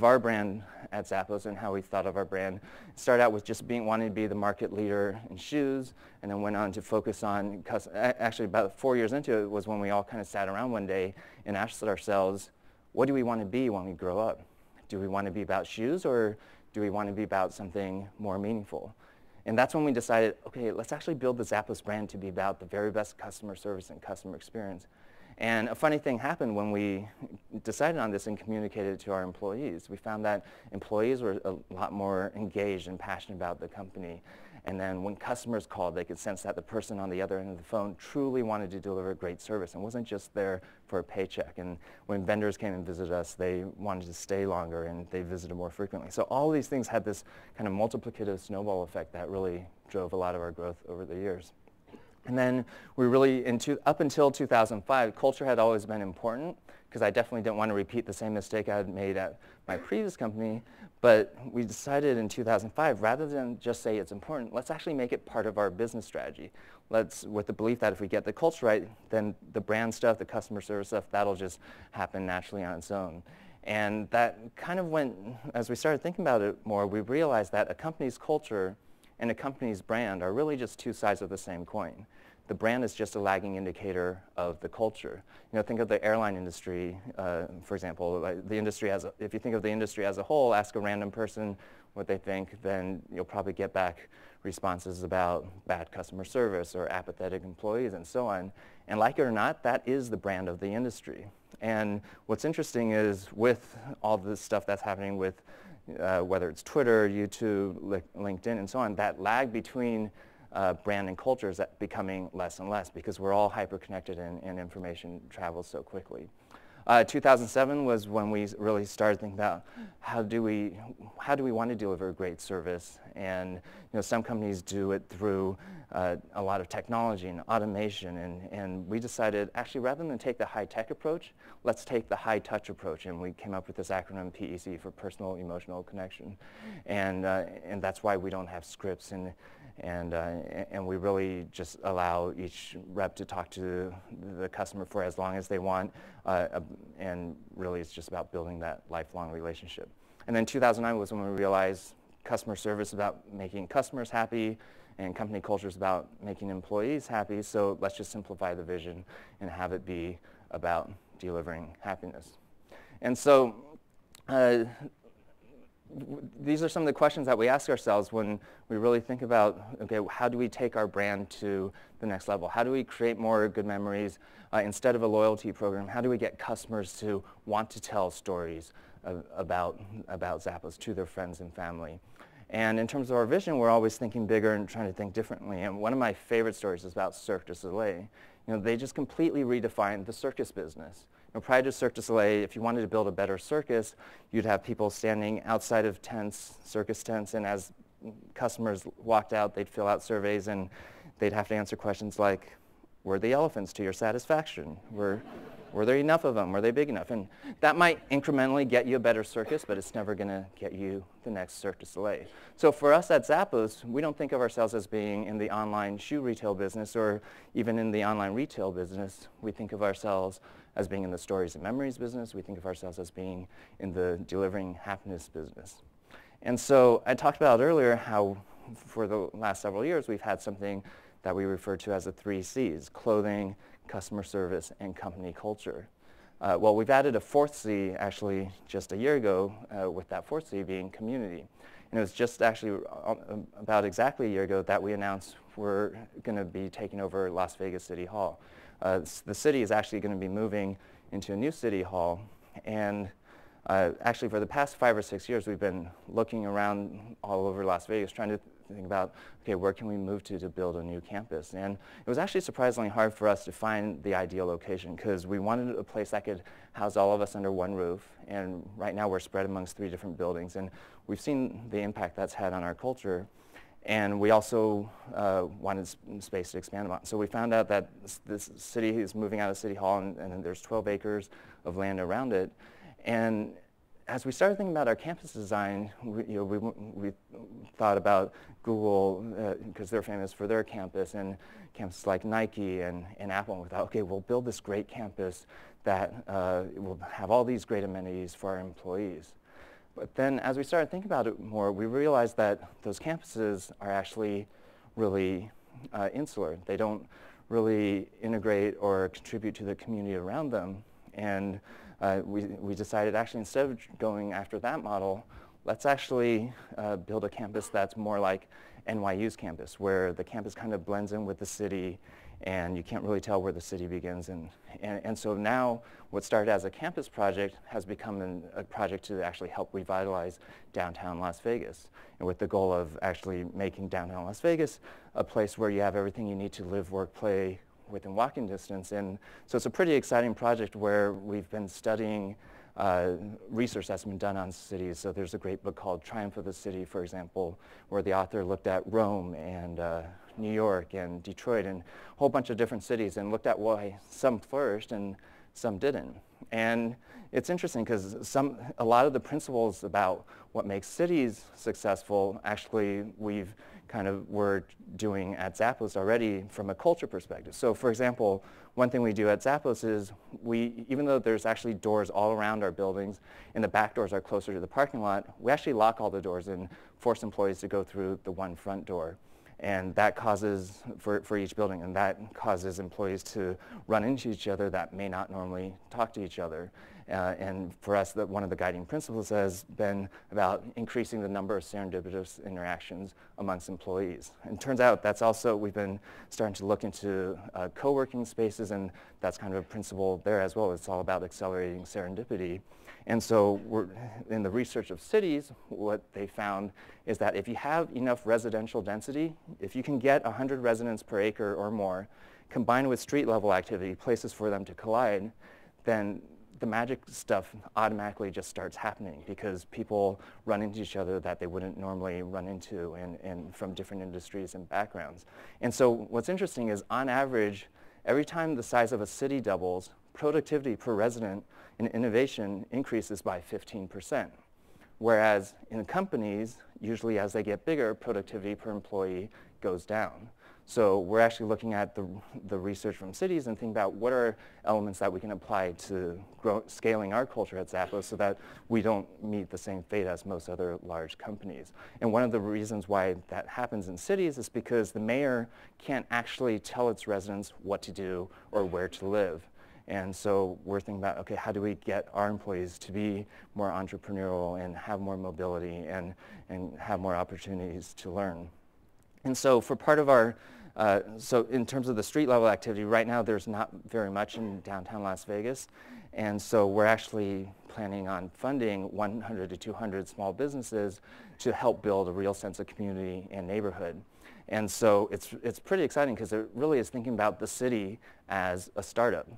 our brand at Zappos and how we thought of our brand. It started out with just wanting to be the market leader in shoes, and then went on to focus on, actually about 4 years into it was when we all kind of sat around one day and asked ourselves, what do we want to be when we grow up? Do we want to be about shoes, or do we want to be about something more meaningful? And that's when we decided, okay, let's actually build the Zappos brand to be about the very best customer service and customer experience. And a funny thing happened when we decided on this and communicated it to our employees. We found that employees were a lot more engaged and passionate about the company. And then when customers called, they could sense that the person on the other end of the phone truly wanted to deliver great service and wasn't just there for a paycheck. And when vendors came and visited us, they wanted to stay longer and they visited more frequently. So all these things had this kind of multiplicative snowball effect that really drove a lot of our growth over the years. And then we really, up until 2005, culture had always been important, because I definitely didn't want to repeat the same mistake I had made at my previous company. But we decided in 2005, rather than just say it's important, let's actually make it part of our business strategy. With the belief that if we get the culture right, then the brand stuff, the customer service stuff, that'll just happen naturally on its own. And that kind of went, as we started thinking about it more, we realized that a company's culture and a company's brand are really just two sides of the same coin. The brand is just a lagging indicator of the culture. Think of the airline industry, for example. If you think of the industry as a whole, ask a random person, what they think, then you'll probably get back responses about bad customer service or apathetic employees and so on. And like it or not, that is the brand of the industry. And what's interesting is with all this stuff that's happening with whether it's Twitter, YouTube, LinkedIn, and so on, that lag between brand and culture is becoming less and less because we're all hyper-connected and information travels so quickly. 2007 was when we really started thinking about how do we want to deliver great service, and some companies do it through a lot of technology and automation, and we decided actually rather than take the high-tech approach, let's take the high-touch approach, and we came up with this acronym PEC for personal emotional connection, and that's why we don't have scripts and we really just allow each rep to talk to the customer for as long as they want, and really it's just about building that lifelong relationship. And then 2009 was when we realized customer service is about making customers happy, and company culture is about making employees happy, so let's just simplify the vision and have it be about delivering happiness. And so these are some of the questions that we ask ourselves when we really think about, okay, how do we take our brand to the next level? How do we create more good memories? Instead of a loyalty program, how do we get customers to want to tell stories about Zappos to their friends and family? And in terms of our vision, we're always thinking bigger and trying to think differently. And one of my favorite stories is about Cirque du Soleil. They just completely redefined the circus business. Prior to Cirque du Soleil, if you wanted to build a better circus, you'd have people standing outside of tents, circus tents, and as customers walked out, they'd fill out surveys and they'd have to answer questions like, were the elephants to your satisfaction? Were there enough of them? Were they big enough? And that might incrementally get you a better circus, but it's never going to get you the next Cirque du Soleil. So for us at Zappos, we don't think of ourselves as being in the online shoe retail business or even in the online retail business. We think of ourselves as being in the stories and memories business. We think of ourselves as being in the delivering happiness business. And so I talked about earlier how for the last several years we've had something that we refer to as the 3 C's: clothing, customer service, and company culture. Well, we've added a 4th C actually just a year ago, with that 4th C being community. And it was just actually about exactly a year ago that we announced we're going to be taking over Las Vegas City Hall. The city is actually going to be moving into a new city hall, and actually for the past 5 or 6 years we've been looking around all over Las Vegas trying to think about, okay, where can we move to build a new campus? And it was actually surprisingly hard for us to find the ideal location because we wanted a place that could house all of us under one roof, and right now we're spread amongst 3 different buildings, and we've seen the impact that's had on our culture. And we also wanted space to expand upon. So we found out that this city is moving out of City Hall, and there's 12 acres of land around it. And as we started thinking about our campus design, we thought about Google, because they're famous for their campus, and campuses like Nike and Apple. And we thought, okay, we'll build this great campus that will have all these great amenities for our employees. But then as we started thinking about it more, we realized that those campuses are actually really insular. They don't really integrate or contribute to the community around them. And we decided actually instead of going after that model, let's actually build a campus that's more like NYU's campus, where the campus kind of blends in with the city and you can't really tell where the city begins. And so now what started as a campus project has become a project to actually help revitalize downtown Las Vegas, and with the goal of actually making downtown Las Vegas a place where you have everything you need to live, work, play within walking distance. And so it's a pretty exciting project where we've been studying research that's been done on cities. So there's a great book called Triumph of the City, for example, where the author looked at Rome and New York and Detroit and a whole bunch of different cities and looked at why some flourished and some didn't. And it's interesting because a lot of the principles about what makes cities successful actually we're doing at Zappos already from a culture perspective. So for example, one thing we do at Zappos is even though there's actually doors all around our buildings and the back doors are closer to the parking lot, we actually lock all the doors and force employees to go through the one front door. And that causes, for each building, and that causes employees to run into each other that may not normally talk to each other. And for us, one of the guiding principles has been about increasing the number of serendipitous interactions amongst employees. And it turns out that's also, we've been starting to look into co-working spaces, and that's kind of a principle there as well. It's all about accelerating serendipity. And so in the research of cities, what they found is that if you have enough residential density, if you can get 100 residents per acre or more, combined with street level activity, places for them to collide, then the magic stuff automatically just starts happening because people run into each other that they wouldn't normally run into and from different industries and backgrounds. And so what's interesting is on average, every time the size of a city doubles, productivity per resident and innovation increases by 15%. Whereas in companies, usually as they get bigger, productivity per employee goes down. So we're actually looking at the research from cities and thinking about what are elements that we can apply to scaling our culture at Zappos so that we don't meet the same fate as most other large companies. And one of the reasons why that happens in cities is because the mayor can't actually tell its residents what to do or where to live. And so we're thinking about, okay, how do we get our employees to be more entrepreneurial and have more mobility and have more opportunities to learn? And so for part of our, so in terms of the street level activity, right now there's not very much in downtown Las Vegas. And so we're actually planning on funding 100 to 200 small businesses to help build a real sense of community and neighborhood. And so it's pretty exciting because it really is thinking about the city as a startup.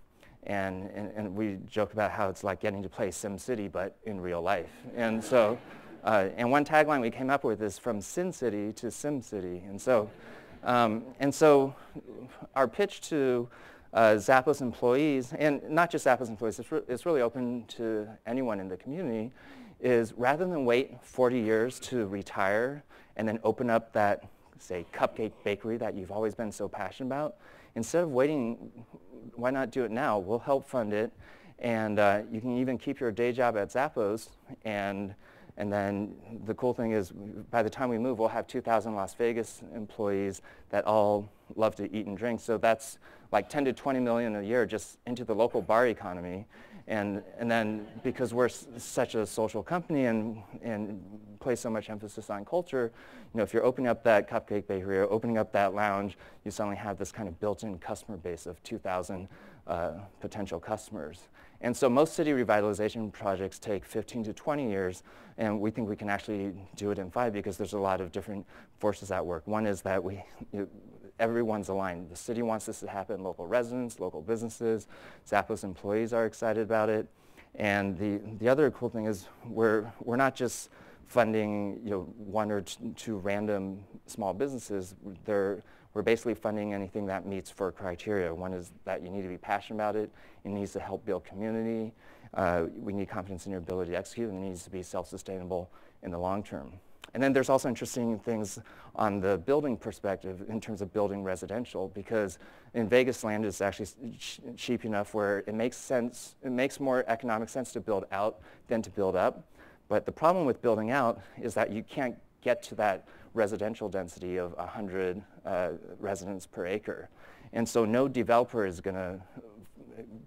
And we joke about how it's like getting to play SimCity, but in real life. And so, and one tagline we came up with is from Sin City to Sim City. And so our pitch to Zappos employees, and not just Zappos employees, it's really open to anyone in the community, is rather than wait 40 years to retire and then open up that, say, cupcake bakery that you've always been so passionate about, instead of waiting, why not do it now? We'll help fund it, and you can even keep your day job at Zappos, and then the cool thing is by the time we move, we'll have 2,000 Las Vegas employees that all love to eat and drink, so that's like 10 to 20 million a year just into the local bar economy. And then because we're such a social company and place so much emphasis on culture, you know, if you're opening up that cupcake bakery or opening up that lounge, you suddenly have this kind of built-in customer base of 2,000 potential customers. And so most city revitalization projects take 15 to 20 years, and we think we can actually do it in 5 because there's a lot of different forces at work. One is that everyone's aligned. The city wants this to happen, local residents, local businesses, Zappos employees are excited about it. And the other cool thing is we're not just funding 1 or 2 random small businesses. We're basically funding anything that meets 4 criteria. One is that you need to be passionate about it. It needs to help build community. We need confidence in your ability to execute, and it needs to be self-sustainable in the long term. And then there's also interesting things on the building perspective in terms of building residential, because in Vegas land is actually cheap enough where it makes sense, it makes more economic sense to build out than to build up. But the problem with building out is that you can't get to that residential density of 100 residents per acre. And so no developer is going to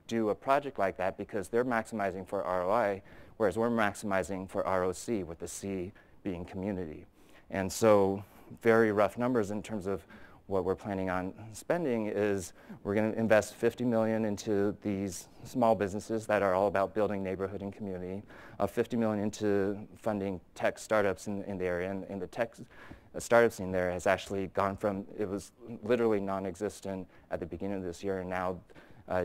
do a project like that because they're maximizing for ROI, whereas we're maximizing for ROC, with the C being community. And so very rough numbers in terms of what we're planning on spending is we're going to invest $50 million into these small businesses that are all about building neighborhood and community, $50 million into funding tech startups in the area, and the tech startup scene there has actually gone from, it was literally non-existent at the beginning of this year, and now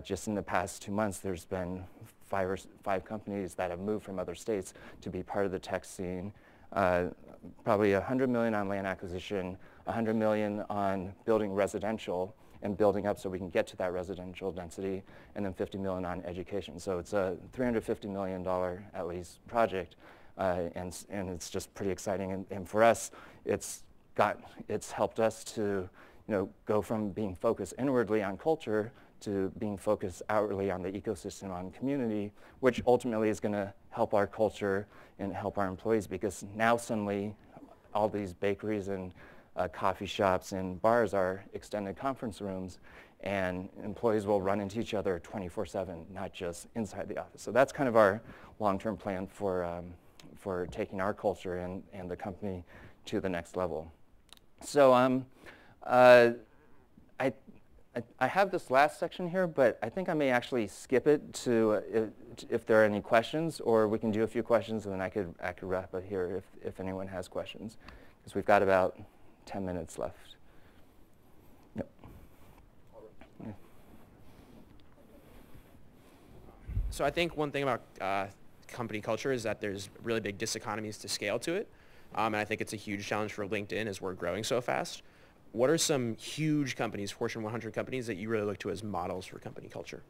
just in the past 2 months there's been 5 companies that have moved from other states to be part of the tech scene. Probably $100 million on land acquisition, $100 million on building residential and building up so we can get to that residential density, and then $50 million on education. So it's a $350 million at least project, and it's just pretty exciting. And for us, it's helped us to go from being focused inwardly on culture to being focused outwardly on the ecosystem, on community, which ultimately is going to help our culture and help our employees, because now suddenly all these bakeries and coffee shops and bars are extended conference rooms, and employees will run into each other 24/7, not just inside the office. So that's kind of our long-term plan for taking our culture and the company to the next level. So I have this last section here, but I think I may actually skip it to if there are any questions, or we can do a few questions, and then I could wrap it here if anyone has questions, because we've got about 10 minutes left. Yep. Yeah. So I think one thing about company culture is that there's really big diseconomies to scale to it, and I think it's a huge challenge for LinkedIn as we're growing so fast. What are some huge companies, Fortune 100 companies, that you really look to as models for company culture?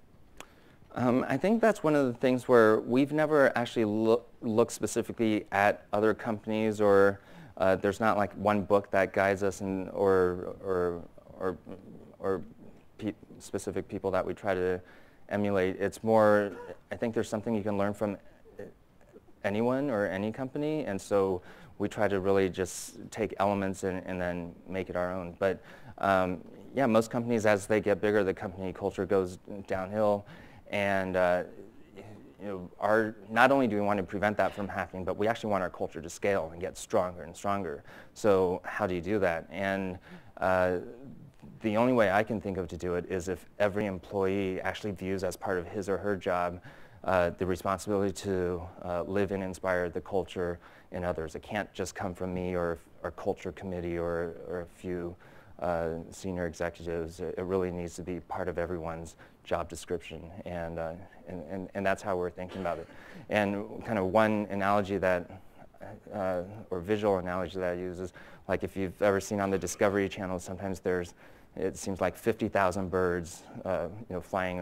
I think that's one of the things where we've never actually looked specifically at other companies, or there's not like one book that guides us, or specific people that we try to emulate. It's more, I think there's something you can learn from anyone or any company, and so we try to really just take elements and then make it our own. But yeah, most companies, as they get bigger, the company culture goes downhill, and not only do we want to prevent that from happening, but we actually want our culture to scale and get stronger and stronger. So how do you do that? And the only way I can think of to do it is if every employee actually views as part of his or her job the responsibility to live and inspire the culture in others. It can't just come from me or culture committee or a few senior executives. It really needs to be part of everyone's job description, and that's how we're thinking about it. And kind of one analogy that, or visual analogy that I use is, like if you've ever seen on the Discovery Channel, sometimes it seems like 50,000 birds flying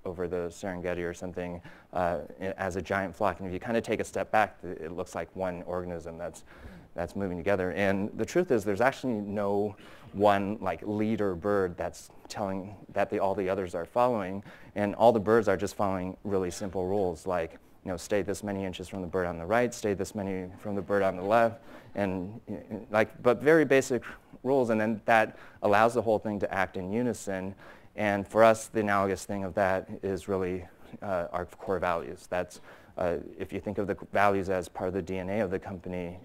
over the Serengeti or something as a giant flock. And if you kind of take a step back, it looks like one organism that's moving together. And the truth is there's actually no one like leader bird that's telling that all the others are following. And all the birds are just following really simple rules, like stay this many inches from the bird on the right, stay this many from the bird on the left, and but very basic rules, and then that allows the whole thing to act in unison. And for us, the analogous thing of that is really our core values. That's if you think of the values as part of the DNA of the company,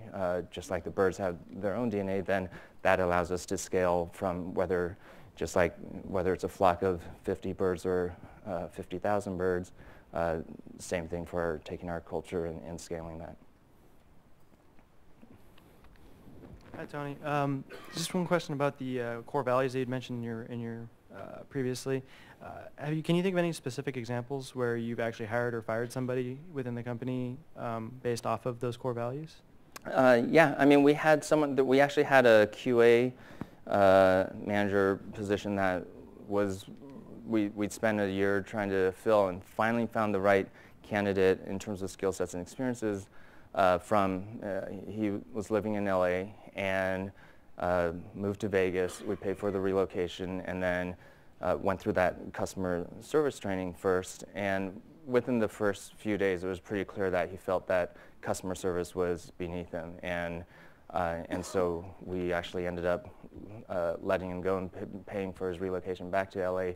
just like the birds have their own DNA, then that allows us to scale from whether it's a flock of 50 birds or 50,000 birds. Same thing for taking our culture and scaling that. Hi, Tony. Just one question about the core values that you'd mentioned in your previously. Can you think of any specific examples where you've actually hired or fired somebody within the company based off of those core values? Yeah, I mean, we actually had a QA manager position that we'd spent a year trying to fill, and finally found the right candidate in terms of skill sets and experiences. He was living in LA and moved to Vegas. We paid for the relocation, and then went through that customer service training first. And within the first few days, it was pretty clear that he felt that customer service was beneath him, and so we actually ended up letting him go and paying for his relocation back to LA,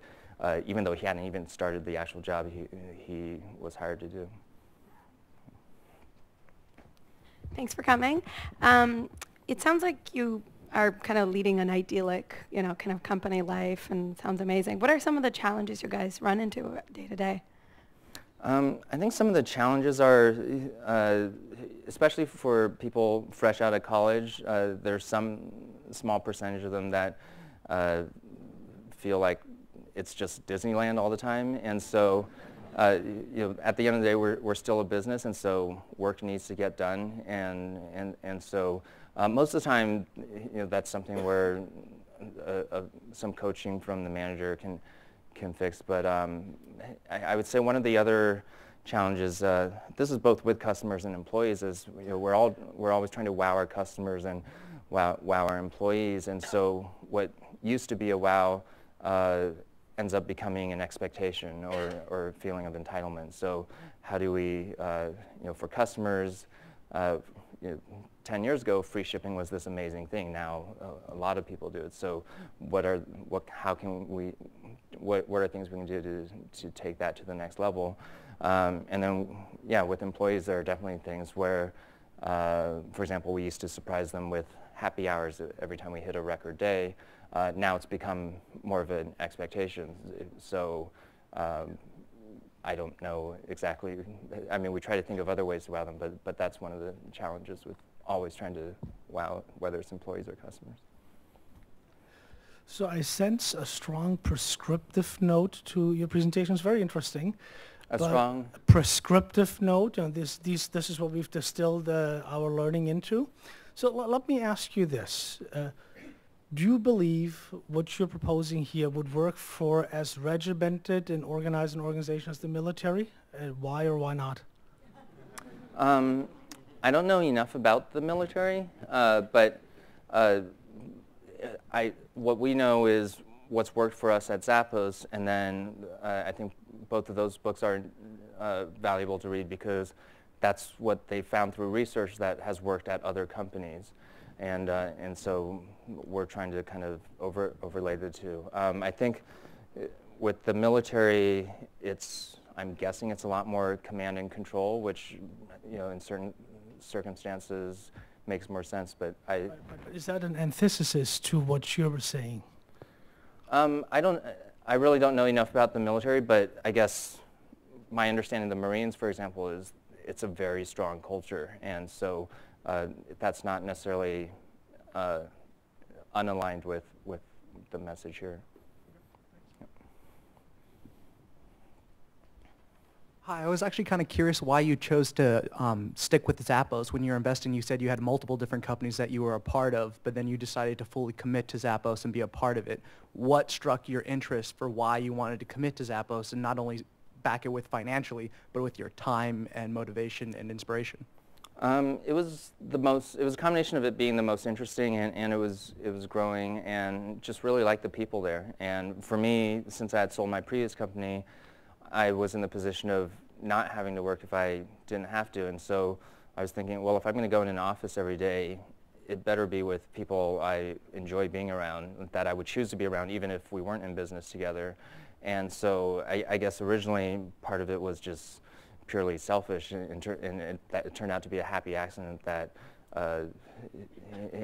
even though he hadn't even started the actual job he was hired to do. Thanks for coming. It sounds like you are kind of leading an idyllic, kind of company life, and sounds amazing. What are some of the challenges you guys run into day to day? I think some of the challenges are, especially for people fresh out of college, there's some small percentage of them that feel like it's just Disneyland all the time, and so at the end of the day, we're still a business, and so work needs to get done, and so most of the time, that's something where some coaching from the manager can fix. But I would say one of the other challenges, this is both with customers and employees, is we're always trying to wow our customers and wow our employees, and so what used to be a wow ends up becoming an expectation or a feeling of entitlement. So how do we, for customers, 10 years ago, free shipping was this amazing thing. Now a lot of people do it. So how can we what are things we can do to take that to the next level. And then, yeah, with employees, there are definitely things where, for example, we used to surprise them with happy hours every time we hit a record day. Now it's become more of an expectation. So I don't know exactly. I mean, we try to think of other ways to wow them, but that's one of the challenges with always trying to wow, whether it's employees or customers. So I sense a strong prescriptive note to your presentation. It's very interesting. A strong prescriptive note. This is what we've distilled our learning into. So let me ask you this. Do you believe what you're proposing here would work for as regimented and organized an organization as the military? Why or why not? I don't know enough about the military, but what we know is what's worked for us at Zappos, and then I think both of those books are valuable to read because that's what they found through research that has worked at other companies. And so we're trying to kind of overlay the two. I think with the military, I'm guessing it's a lot more command and control, which, in certain circumstances makes more sense. But But is that an antithesis to what you were saying? I really don't know enough about the military, but I guess my understanding of the Marines, for example, is it's a very strong culture, and so that's not necessarily unaligned with the message here. Hi, I was actually kind of curious why you chose to stick with Zappos. When you were investing, you said you had multiple different companies that you were a part of, but then you decided to fully commit to Zappos and be a part of it. What struck your interest for why you wanted to commit to Zappos and not only back it with financially, but with your time and motivation and inspiration? It was a combination of it being the most interesting and it was growing and just really liked the people there. And for me, since I had sold my previous company, I was in the position of not having to work if I didn't have to. And so I was thinking, well, if I'm going to go in an office every day, it better be with people I enjoy being around, that I would choose to be around even if we weren't in business together. And so I guess originally part of it was just purely selfish, and it turned out to be a happy accident that,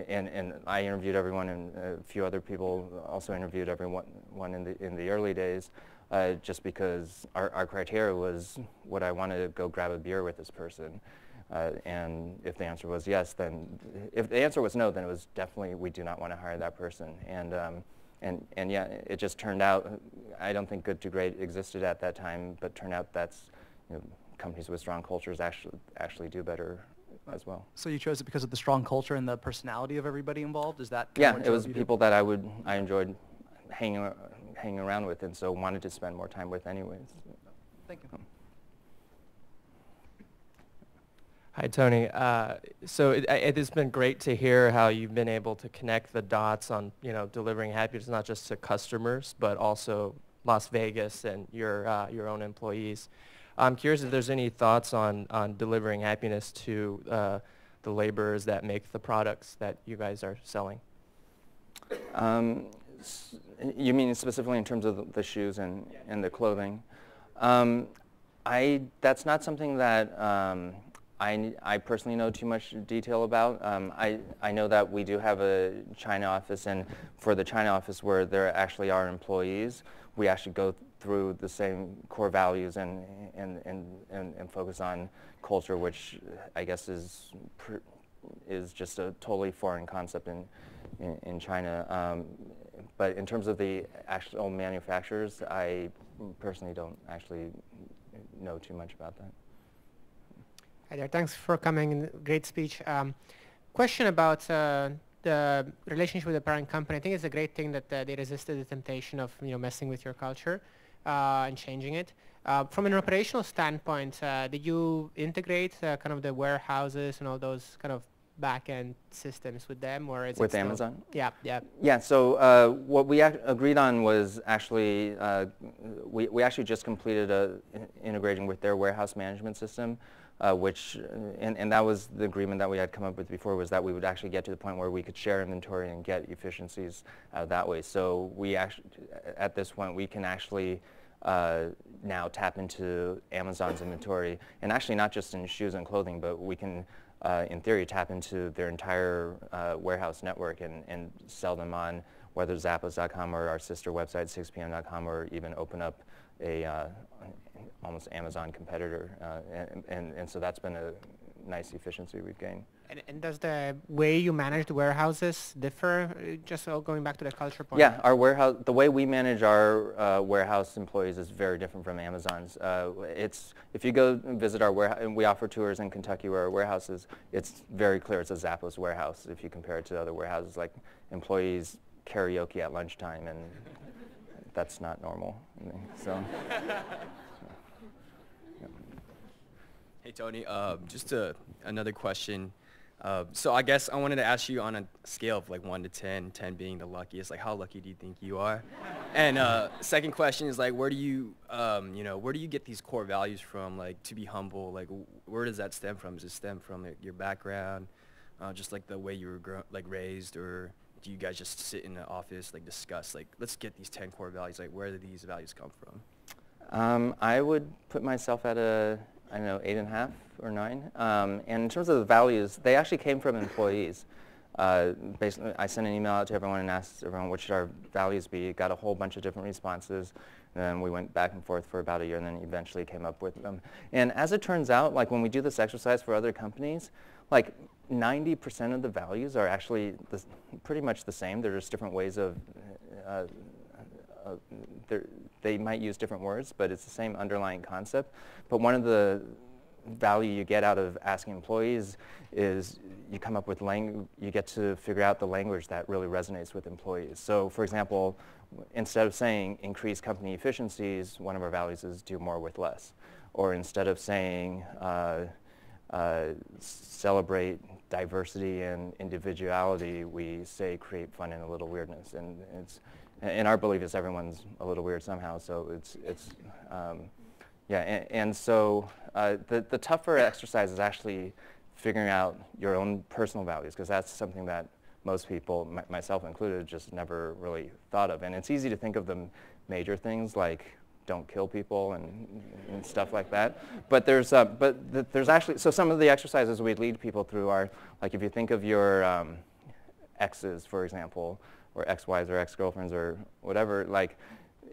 and I interviewed everyone, and a few other people also interviewed everyone in the early days, just because our criteria was, would I want to go grab a beer with this person? And if the answer was yes, then if the answer was no, then it was definitely we do not want to hire that person. And yeah, it just turned out, I don't think Good to Great existed at that time, but turned out that's, companies with strong cultures actually do better as well. So you chose it because of the strong culture and the personality of everybody involved? Is that yeah, it was people that I enjoyed hanging around with, and so wanted to spend more time with anyways. Thank you. Hi, Tony. So it's been great to hear how you've been able to connect the dots on, delivering happiness not just to customers, but also Las Vegas and your own employees. I'm curious if there's any thoughts on delivering happiness to the laborers that make the products that you guys are selling. You mean specifically in terms of the shoes and the clothing? That's not something that I personally know too much detail about. I know that we do have a China office, and for the China office where there actually are employees, we actually go through the same core values and focus on culture, which I guess is just a totally foreign concept in China. But in terms of the actual manufacturers, I personally don't actually know too much about that. Hi there, thanks for coming, great speech. Question about the relationship with the parent company. I think it's a great thing that they resisted the temptation of messing with your culture and changing it. From an operational standpoint, did you integrate kind of the warehouses and all those kind of back-end systems with them, or is with it Amazon? Yeah. Yeah. So what we agreed on was actually we actually just completed integrating with their warehouse management system. and that was the agreement that we had come up with before, was that we would actually get to the point where we could share inventory and get efficiencies that way. So we actually, at this point, we can actually now tap into Amazon's inventory, and actually not just in shoes and clothing, but we can, in theory, tap into their entire warehouse network and sell them on whether Zappos.com or our sister website, 6pm.com, or even open up a almost Amazon competitor. And so that's been a nice efficiency we've gained. And does the way you manage the warehouses differ? Just going back to the culture point. Yeah, our warehouse, the way we manage our warehouse employees is very different from Amazon's. If you go and visit our warehouse, and we offer tours in Kentucky where our warehouse is, it's very clear it's a Zappos warehouse if you compare it to other warehouses. Like employees karaoke at lunchtime, and that's not normal. So. Hey Tony, just another question. So I guess I wanted to ask you on a scale of like 1 to 10, 10 being the luckiest, like how lucky do you think you are? And second question is like, where do you get these core values from? Like to be humble, like where does that stem from? Does it stem from like, your background, just like the way you were raised, or do you guys just sit in the office, like discuss, like let's get these 10 core values, like where do these values come from? I would put myself at a, I don't know, 8.5 or 9. And in terms of the values, they actually came from employees. Basically, I sent an email out to everyone and asked everyone what should our values be. Got a whole bunch of different responses. And then we went back and forth for about a year and then eventually came up with them. And as it turns out, like when we do this exercise for other companies, like 90% of the values are actually pretty much the same. They're just different ways of, they might use different words, but it's the same underlying concept. But one of the value you get out of asking employees is you come up with you get to figure out the language that really resonates with employees. So for example, instead of saying increase company efficiencies, one of our values is do more with less. Or instead of saying celebrate diversity and individuality, we say create fun and a little weirdness. And our belief is everyone's a little weird somehow, so yeah, and so the tougher exercise is actually figuring out your own personal values, because that's something that most people, myself included, just never really thought of. And it's easy to think of the major things like don't kill people and stuff like that. But there's actually, so some of the exercises we lead people through are, like if you think of your exes, for example, or ex-wives or ex-girlfriends or whatever, like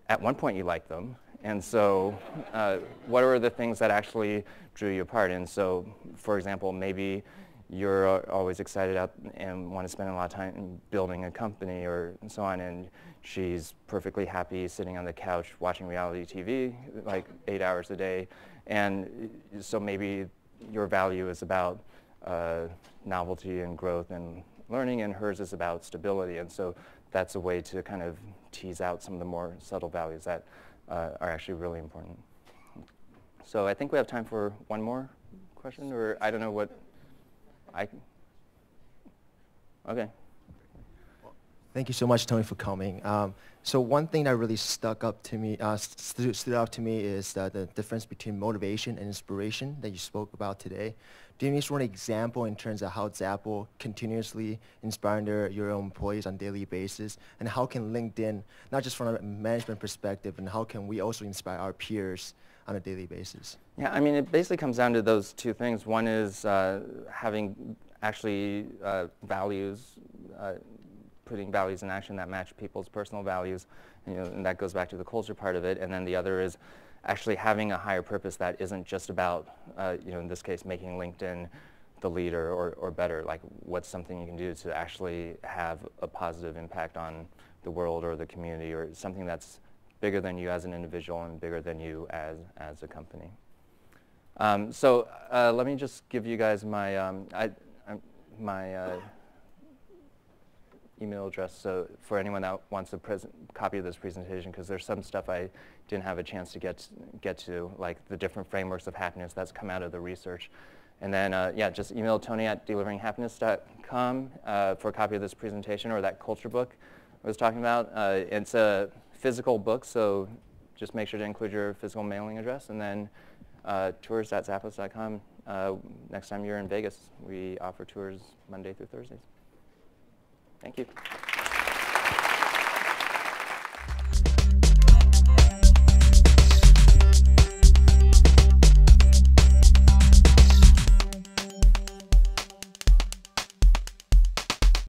at one point you liked them. And so what are the things that actually drew you apart? And so, for example, maybe you're always excited out and want to spend a lot of time building a company or so on, and she's perfectly happy sitting on the couch watching reality TV like 8 hours a day. And so maybe your value is about novelty and growth and learning, and hers is about stability. And so that's a way to kind of tease out some of the more subtle values that are actually really important. So I think we have time for one more question, or I don't know what okay. Thank you so much, Tony, for coming. So one thing that really stood out to me is the difference between motivation and inspiration that you spoke about today. Do you have an example in terms of how Zappos continuously inspiring your own employees on a daily basis, and how can LinkedIn, not just from a management perspective, and how can we also inspire our peers on a daily basis? Yeah, I mean, it basically comes down to those two things. One is having actually values, putting values in action that match people's personal values, and that goes back to the culture part of it. And then the other is actually having a higher purpose that isn't just about, in this case, making LinkedIn the leader or better. Like, what's something you can do to actually have a positive impact on the world or the community, or something that's bigger than you as an individual and bigger than you as a company. So let me just give you guys my email address, so for anyone that wants a copy of this presentation, because there's some stuff I didn't have a chance to get to, like the different frameworks of happiness that's come out of the research. And then, yeah, just email tony@deliveringhhappiness.com for a copy of this presentation or that culture book I was talking about. It's a physical book, so just make sure to include your physical mailing address. And then tours.zappos.com next time you're in Vegas. We offer tours Monday through Thursdays. Thank you.